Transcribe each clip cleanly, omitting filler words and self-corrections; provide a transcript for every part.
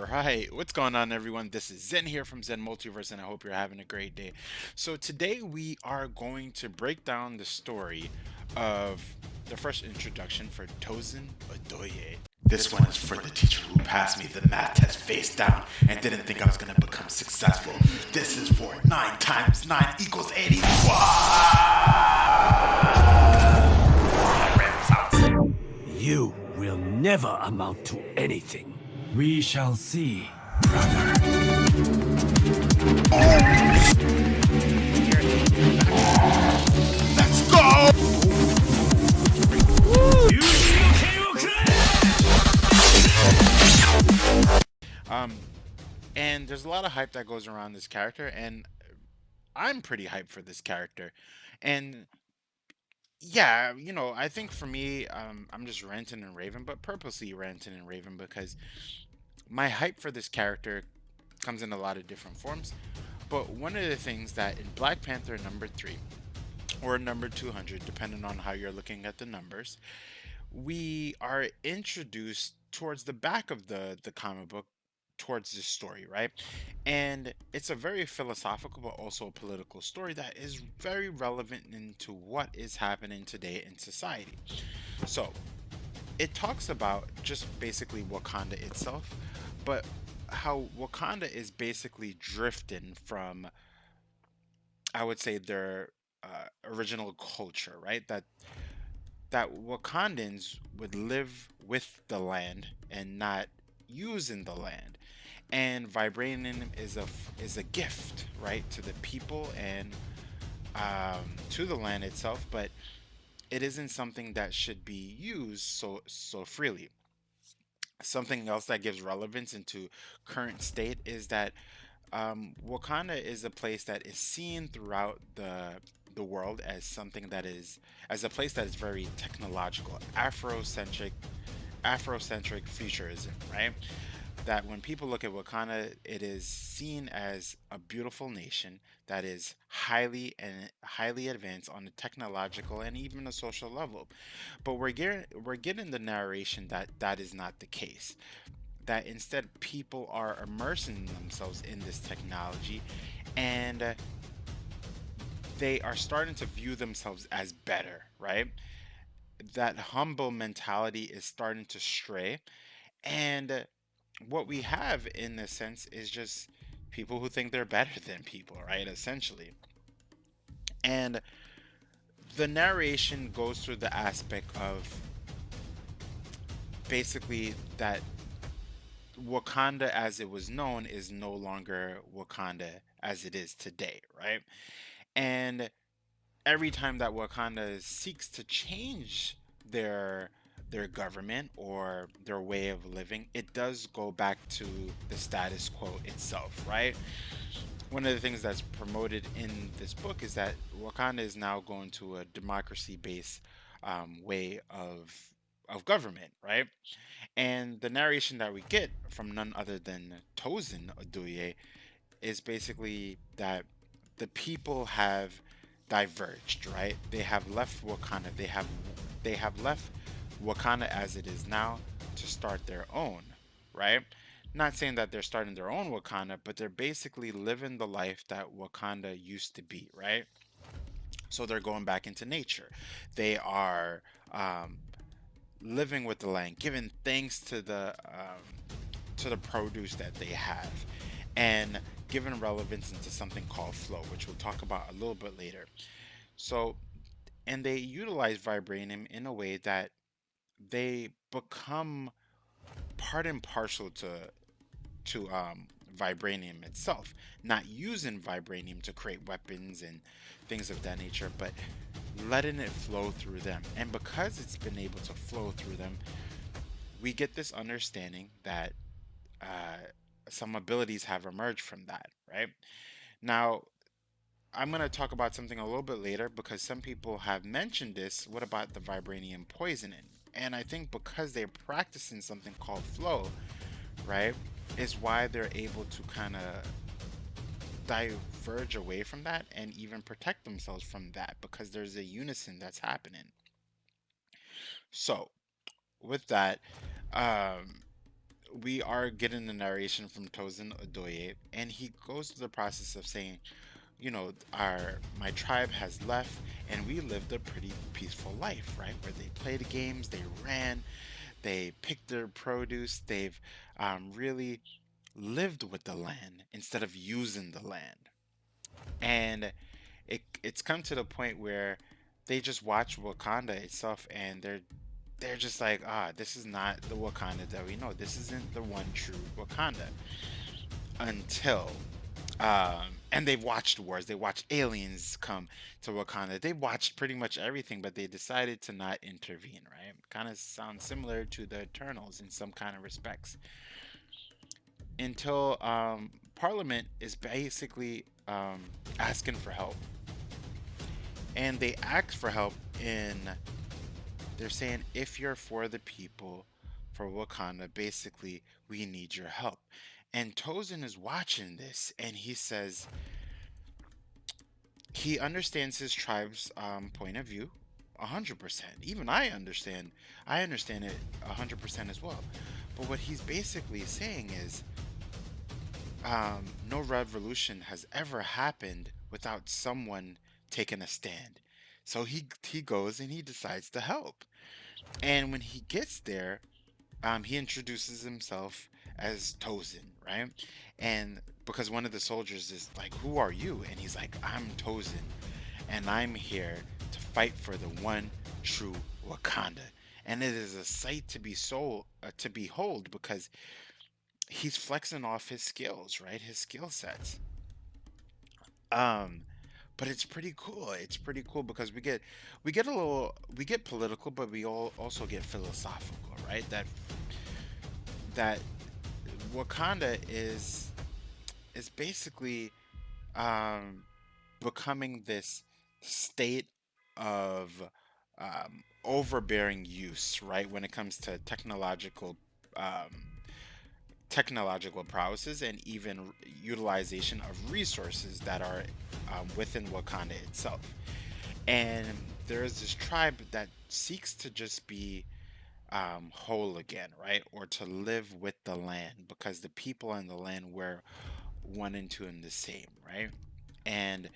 Alright, what's going on everyone? This is Zen here from Zen Multiverse and I hope you're having a great day. So today we are going to break down the story of the first introduction for Tosin ODUYE. This one is for the teacher who passed me the math test face down and didn't think I was going to become successful. This is for 9 times 9 equals 81. You will never amount to anything. We shall see, brother. Let's go! And there's a lot of hype that goes around this character, and I'm pretty hyped for this character. And yeah, I think for me, I'm just ranting and raving, but purposely ranting and raving because my hype for this character comes in a lot of different forms. But one of the things that in Black Panther number 3 or number 200, depending on how you're looking at the numbers, we are introduced towards the back of the comic book towards this story, right? And it's a very philosophical but also a political story that is very relevant into what is happening today in society. So it talks about just basically Wakanda itself, but how Wakanda is basically drifting from, I would say, their original culture, right? That Wakandans would live with the land and not using the land. And vibranium is a gift, right, to the people and to the land itself, but it isn't something that should be used so freely. Something else that gives relevance into current state is that Wakanda is a place that is seen throughout the world as something that is as a place that is very technological, Afrocentric futurism, right? That when people look at Wakanda, it is seen as a beautiful nation that is highly advanced on a technological and even a social level. But we're getting the narration that that is not the case. That instead people are immersing themselves in this technology, and they are starting to view themselves as better, right? That humble mentality is starting to stray, and what we have in this sense is just people who think they're better than people, right? Essentially. And the narration goes through the aspect of basically that Wakanda as it was known is no longer Wakanda as it is today, right? And every time that Wakanda seeks to change their their government or their way of living, it does go back to the status quo itself, right? One of the things that's promoted in this book is that Wakanda is now going to a democracy-based way of government, right? And the narration that we get from none other than Tosin ODUYE is basically that the people have diverged, right? They have left Wakanda. They have left Wakanda as it is now to start their own, right? Not saying that they're starting their own Wakanda, but they're basically living the life that Wakanda used to be, right? So they're going back into nature. They are living with the land, giving thanks to the produce that they have, and giving relevance into something called flow, which we'll talk about a little bit later. So, and they utilize vibranium in a way that they become part and parcel to vibranium itself, not using vibranium to create weapons and things of that nature, but letting it flow through them. And because it's been able to flow through them, we get this understanding that uh, some abilities have emerged from that, right? Now, I'm going to talk about something a little bit later because some people have mentioned this. What about the vibranium poisoning? And I think because they're practicing something called flow, right, is why they're able to kind of diverge away from that and even protect themselves from that because there's a unison that's happening. So, with that, um, we are getting the narration from Tosin Odoye, and he goes through the process of saying, our my tribe has left, and we lived a pretty peaceful life, right? Where they played games, they ran, they picked their produce, they've really lived with the land instead of using the land. And it's come to the point where they just watch Wakanda itself, and they're just like, this is not the Wakanda that we know. This isn't the one true Wakanda until and they've watched wars. They watched aliens come to Wakanda. They watched pretty much everything, but they decided to not intervene, right? Kind of sounds similar to the Eternals in some kind of respects. Until Parliament is basically asking for help. And they ask for help in, they're saying, if you're for the people, for Wakanda, basically, we need your help. And Tosin is watching this, and he says, he understands his tribe's point of view 100%. Even I understand it 100% as well. But what he's basically saying is, no revolution has ever happened without someone taking a stand. So he goes and he decides to help. And when he gets there, he introduces himself as Tosin, right? And because one of the soldiers is like, "Who are you?" And he's like, "I'm Tosin, and I'm here to fight for the one true Wakanda." And it is a sight to behold, because he's flexing off his skills, right? His skill sets. Um, but it's pretty cool. It's pretty cool because we get political, but we all also get philosophical, right? That Wakanda is basically um, becoming this state of overbearing use, right? When it comes to um, technological prowesses and even utilization of resources that are within Wakanda itself. And there is this tribe that seeks to just be whole again, right? Or to live with the land, because the people and the land were one and two and the same, right? And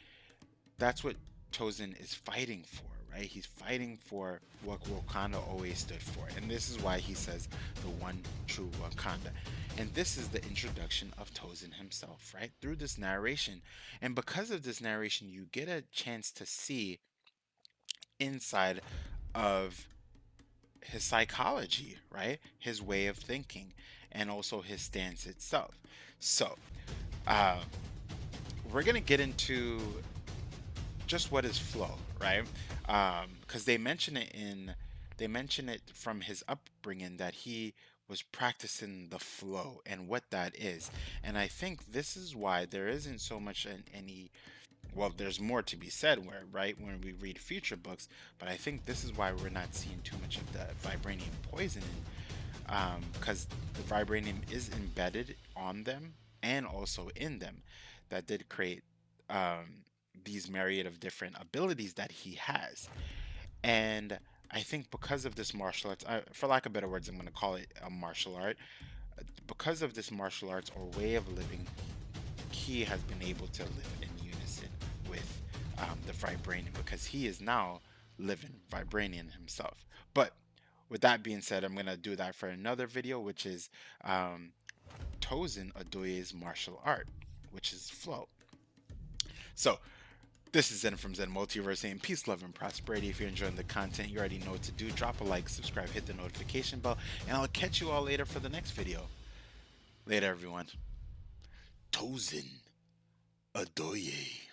that's what Tosin is fighting for, right? He's fighting for what Wakanda always stood for. And this is why he says the one true Wakanda. And this is the introduction of Tosin himself, right? Through this narration. And because of this narration, you get a chance to see inside of his psychology, right? His way of thinking, and also his stance itself. So, uh, we're gonna get into just what is flow, right? Because they mention it from his upbringing that he was practicing the flow and what that is. And I think this is why there isn't so much any, well, there's more to be said where, right, when we read future books, but I think this is why we're not seeing too much of the vibranium poisoning, because the vibranium is embedded on them and also in them, that did create um, these myriad of different abilities that he has. And I think because of this martial arts, for lack of better words, I'm going to call it a martial art. Because of this martial arts or way of living, he has been able to live in unison with the vibranium, because he is now living vibranium himself. But with that being said, I'm going to do that for another video, which is um, Tosin Oduye's martial art, which is flow. So this is Zen from Zen Multiverse, saying peace, love, and prosperity. If you're enjoying the content, you already know what to do. Drop a like, subscribe, hit the notification bell, and I'll catch you all later for the next video. Later, everyone. Tosin Oduye.